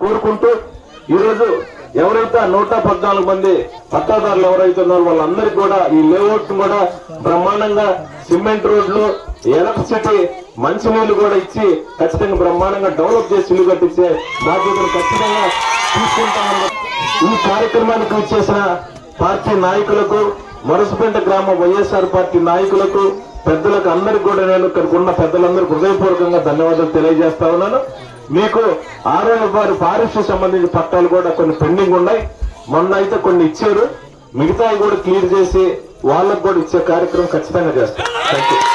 కోరుకుంటూ ఈరోజు ఎవరైతే 114 మంది పట్టాదారులు ఎవరైతే ఉన్నారో వాళ్ళందరికీ కూడా ఈ లేఅవుట్ కూడా బ్రహ్మాండంగా సిమెంట్ రోడ్లు, ఎలక్ట్రిసిటీ, మంచినీళ్లు కూడా ఇచ్చి ఖచ్చితంగా బ్రహ్మాండంగా డెవలప్ చేసి ఇల్లు కట్టించే బాధ్యతలు ఖచ్చితంగా తీసుకుంటామని ఈ కార్యక్రమానికి ఇచ్చేసిన పార్టీ నాయకులకు, మరుసపేట గ్రామ వైఎస్ఆర్ పార్టీ నాయకులకు, పెద్దలకు అందరికి కూడా నేను ఇక్కడికి ఉన్న పెద్దలందరికీ హృదయపూర్వకంగా ధన్యవాదాలు తెలియజేస్తా ఉన్నాను. మీకు వారి ఫారెస్ట్ సంబంధించిన పట్టాలు కూడా కొన్ని పెండింగ్ ఉన్నాయి. మొన్న అయితే కొన్ని ఇచ్చారు, మిగతాయి కూడా క్లియర్ చేసి వాళ్ళకు కూడా ఇచ్చే కార్యక్రమం ఖచ్చితంగా చేస్తాం. Thank you.